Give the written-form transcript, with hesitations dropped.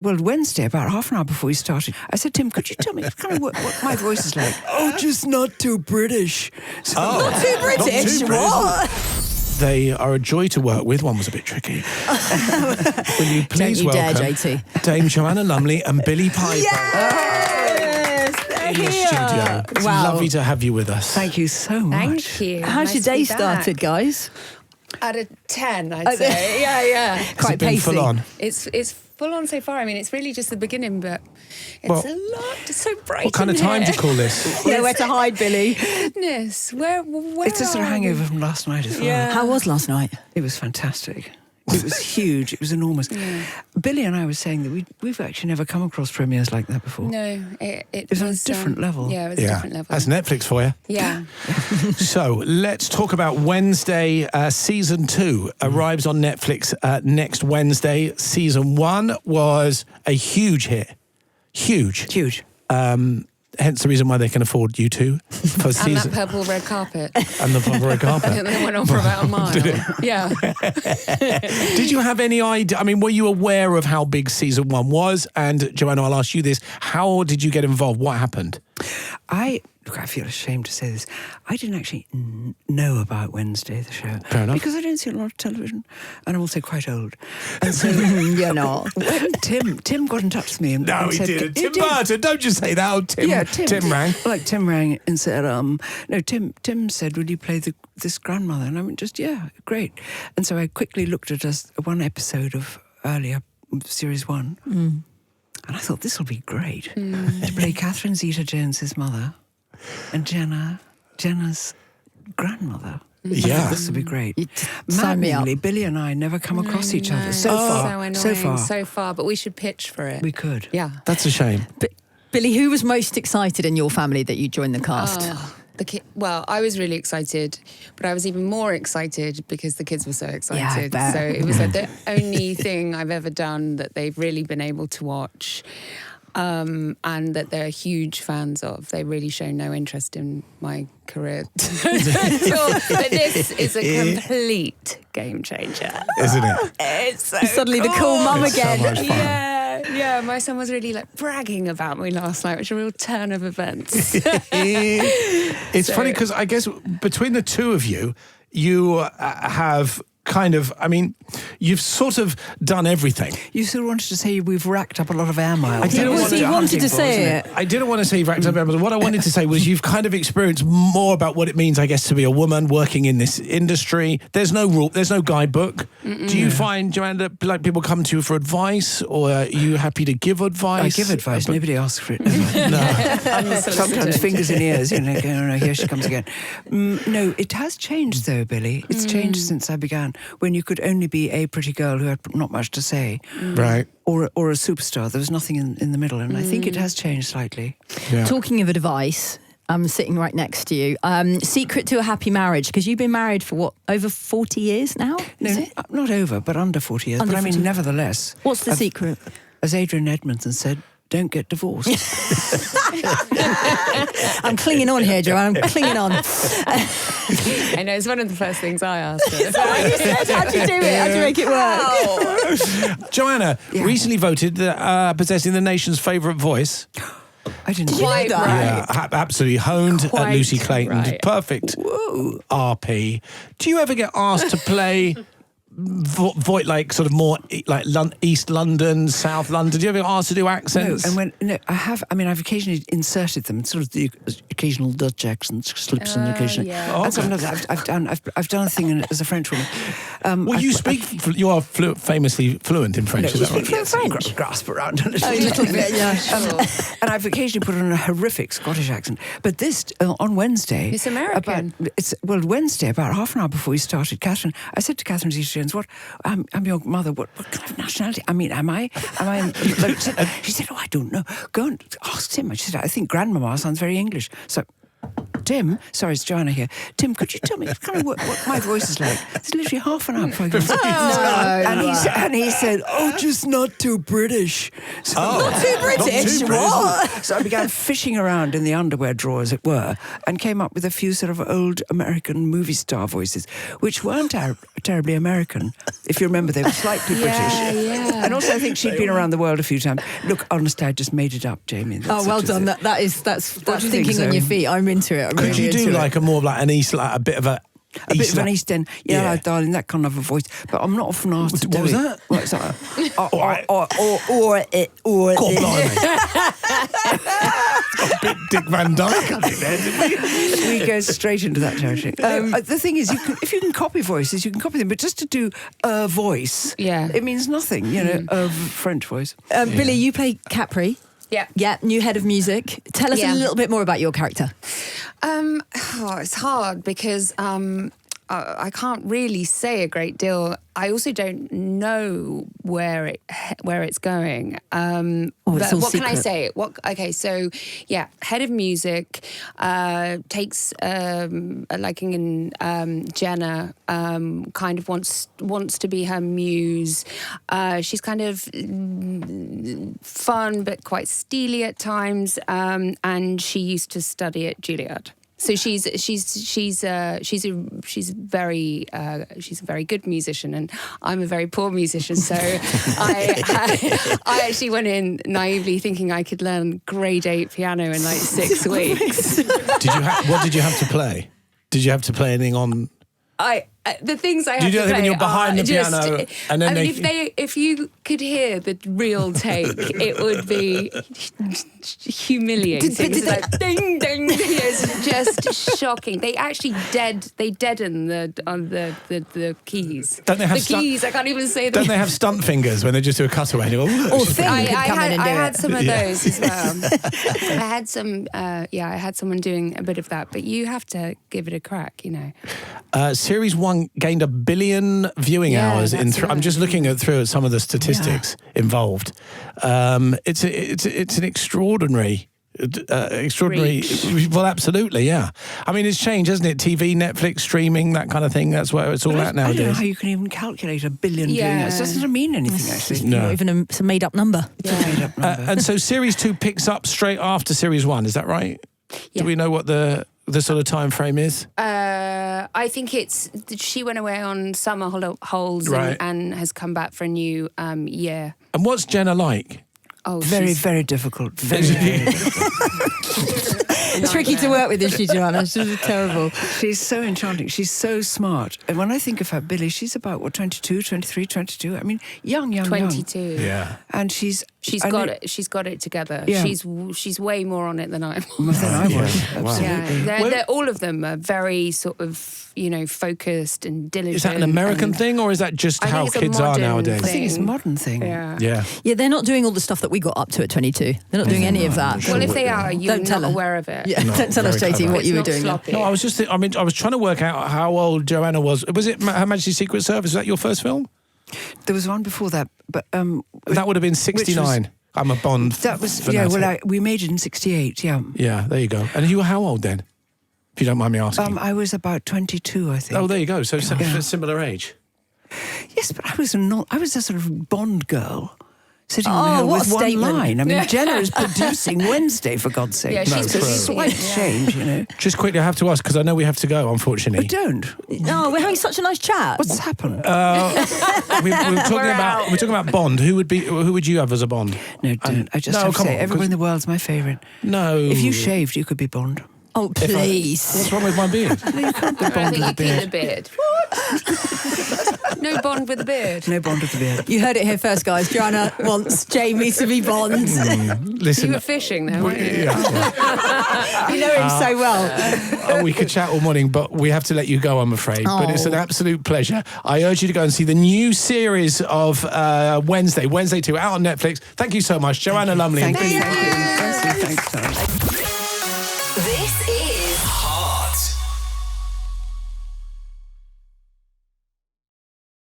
Wednesday, about half an hour before we started, I said, Tim, could you tell me kind of what my voice is like? Oh, just not too British. So, Not too British? What? They are a joy to work with. One was a bit tricky. Will you please dare, welcome JT. Dame Joanna Lumley and Billie Piper Yes, they're in the here. studio. It's lovely to have you with us. Thank you so much. Thank you. How's your Nice to day be started, back. guys? At a 10, I'd say. Yeah. Has Quite it been pacey. full on? It's full on so far. I mean, it's really just the beginning, but it's Well, a lot. It's so bright. What kind of in time do here. you call this? Nowhere to hide, Billy. Goodness, where It's a sort of are hangover we? from last night as well. Yeah. How was last night? It was fantastic. It was huge. It was enormous. Billie and I were saying that we've actually never come across premieres like that before. No, it was on a different level. Yeah, it was a different level. That's Netflix for you. Yeah. So let's talk about Wednesday. Season 2 arrives on Netflix next Wednesday. Season 1 was a huge hit. Huge. Huge. Hence the reason why they can afford you two for And season that purple red carpet. and the purple red carpet. And they went on for about a mile. Yeah. Did you have any idea? I mean, were you aware of how big season 1 was? And Joanna, I'll ask you this: how did you get involved? What happened? I feel ashamed to say this. I didn't actually know about Wednesday, the show. Fair enough. Because I don't see a lot of television, and I'm also quite old. And so You're not. when Tim got in touch with me and said, Tim Burton, don't just say that. Oh, Tim. Yeah, Tim rang. Like Tim rang and said, no, Tim said, will you play this grandmother? And I went, yeah, great. And so I quickly looked at one episode of earlier, series 1, and I thought, this will be great. To play Catherine Zeta-Jones's mother and Jenna's grandmother. Yeah. This will be great. sign me up. Maddeningly, Billie and I never come across each other So annoying. So far. So far, but we should pitch for it. We could. Yeah. That's a shame. Billy, who was most excited in your family that you joined the cast? Well, I was really excited, but I was even more excited because the kids were so excited. bet. So it was like the only thing I've ever done that they've really been able to watch, and that they're huge fans of. They really show no interest in my career. But this is a complete game changer. Isn't it? It's so Suddenly the cool mum It's so again. much fun. Yeah. My son was really like bragging about me last night, which is a real turn of events. It's funny because I guess between the two of you, you have kind of, I mean, you've sort of done everything. You still wanted to say we've racked up a lot of air miles. I didn't want He to- wanted to say it. I didn't want to say you've racked up everything. What I wanted to say was you've kind of experienced more about what it means, I guess, to be a woman working in this industry. There's no rule, there's no guidebook. Do you find, Joanna, that like people come to you for advice, or are you happy to give advice? I give advice. Nobody asks for it. No. Sometimes fingers in ears, going, oh no, here she comes again. No, it has changed though, Billie. It's changed since I began, when you could only be a pretty girl who had not much to say, Right. or a superstar. There was nothing in the middle, and I think it has changed slightly. Yeah. Talking of advice, I'm sitting right next to you. Secret to a happy marriage, because you've been married for what, over 40 years now? No, Is it? not over, but under 40 years. Under but I 40. mean, nevertheless. What's the secret? As Adrian Edmondson said, don't get divorced. I'm clinging on here, Joanne. I'm clinging on. I know, it's one of the first things I asked her. What you said, how'd you do it? How'd you make it work? Joanna recently voted possessing the nation's favourite voice. I didn't. Quite that? right. Yeah, absolutely honed at Quite Lucy Clayton. right. Perfect RP. Do you ever get asked to play like sort of more like East London, South London? Do you ever get asked to do No, accents? and I have. I mean, I've occasionally inserted them, sort of the occasional Dutch accent slips in occasionally. yeah. And sometimes I've done a thing as a French woman. Well, you you are famously fluent in French. Is that right? French? Grasp around a A little bit, yeah. And I've occasionally put on a horrific Scottish accent. But this, on Wednesday... It's American. Wednesday, about half an hour before we started, I said to Catherine Zeta-Jones, I'm your mother, what kind of nationality? I mean, am I... She said, oh, I don't know. Go and ask Tim. She said, I think grandmama sounds very English. So... Tim, sorry, it's Joanna here. Tim, could you tell me kind of what my voice is like? It's literally half an hour before I go. And he said, just not too British. So, Not too British? What? So I began fishing around in the underwear drawer, as it were, and came up with a few sort of old American movie star voices, which weren't terribly American. If you remember, they were slightly British. Yeah. And also, I think she'd been around the world a few times. Look, honestly, I just made it up, Jamie. That's Well such a done. thing. That's do you think, thinking on Zoe? your feet. I'm into it. I'm Could really you do into like it. a more like an East, like a bit of a bit of an East End, darling, that kind of a voice. But I'm not often asked to do What was it. that? What's that? God, blimey. Got Big Dick Van Dyke up in there, didn't we? We go straight into that territory. The thing is, if you can copy voices, you can copy them. But just to do a voice, it means nothing. You know, a French voice. Billie, you play Capri. Yeah. Yeah, new head of music. Tell us a little bit more about your character. It's hard because I can't really say a great deal. I also don't know where it's going. It's But all what can I secret. say? So head of music takes a liking in Jenna. Kind of wants to be her muse. She's kind of fun but quite steely at times, and she used to study at Juilliard. So she's a very good musician, and I'm a very poor musician. So I actually went in naively thinking I could learn grade 8 piano in like 6 weeks. What did you have to play? Did you have to play anything on? The things I have Do you do to that play when you're behind are the piano just, and then if you could hear the real take, it would be humiliating. It's like ding ding. It's just shocking. They actually deaden the keys. Don't they have keys? I can't even say them. Don't they have stunt fingers when they just do a cutaway? And you go, "Ooh, Or she's Thing pretty could come in and do I had it. some of those as well. I had some. I had someone doing a bit of that, but you have to give it a crack, you know. Series 1 gained 1 billion viewing hours in. that's I'm just right. looking at some of the statistics involved. It's an extraordinary. Well, absolutely, yeah. I mean, it's changed, hasn't it? TV, Netflix, streaming, that kind of thing. That's where it's all at I don't know nowadays. how you can even calculate 1 billion Yeah. viewing hours. It doesn't mean anything, actually. No. Not even it's a made-up number. It's a made-up number. And so Series 2 picks up straight after Series 1. Is that right? Yeah. Do we know what the sort of time frame is? I think she went away on summer holds Right. and has come back for a new year. And what's Jenna like? Oh, Very, she's very difficult. Very, very difficult. Tricky to work with, is she, Joanna? She's terrible. She's so enchanting. She's so smart. And when I think of her, Billie, she's about, 22, 23, 22. I mean, young. 22. Yeah. And she's got it. She's got it together. Yeah. She's way more on it than I am. More than I was. Yeah. Wow. Absolutely. They're all of them are very sort of focused and diligent. Is that an American and- thing, or is that just I think how it's a kids are modern nowadays? I think it's a thing. modern thing. Yeah. Yeah. Yeah, they're not doing all the stuff that we got up to at 22. They're not doing any of that. Well, if they are, you're Don't tell not her. aware of it. Yeah, No, don't tell us, very JT, clever. what you were It's not doing. there. sloppy. No, I was just. I was trying to work out how old Joanna was. Was it Her Majesty's Secret Service? Was that your first film? There was one before that, but That would have been 69. I'm a Bond. that was fanatic. we made it in 68. Yeah. Yeah, there you go. And you were how old then? If you don't mind me asking. I was about 22, I think. Oh, there you go. So similar age. Yes, but I was a sort of Bond girl. Sitting Oh, on what with a one statement. line. I mean, Jenna is producing Wednesday, for God's sake. Yeah, she's It's a producing slight it, yeah. change, you know. Just quickly, I have to ask because I know we have to go. But Unfortunately, don't. No, we're having such a nice chat. What's happened? we're talking about Bond. Who would you have as a Bond? No, don't. I just have to come say, on, everyone in 'cause- the world's my favourite. No. If you shaved, you could be Bond. Oh, please. What's wrong with my beard? No, you can't be I Bond think with a you keep beard. the beard. What? No Bond with a beard. No Bond with a beard. You heard it here first, guys. Joanna wants Jamie to be Bond. Listen, You were fishing there, weren't you? yeah, You know him so well. we could chat all morning, but we have to let you go, I'm afraid. But it's an absolute pleasure. I urge you to go and see the new series of Wednesday 2, out on Netflix. Thank you so much, Joanna Lumley. Thank you. Thanks, Tom.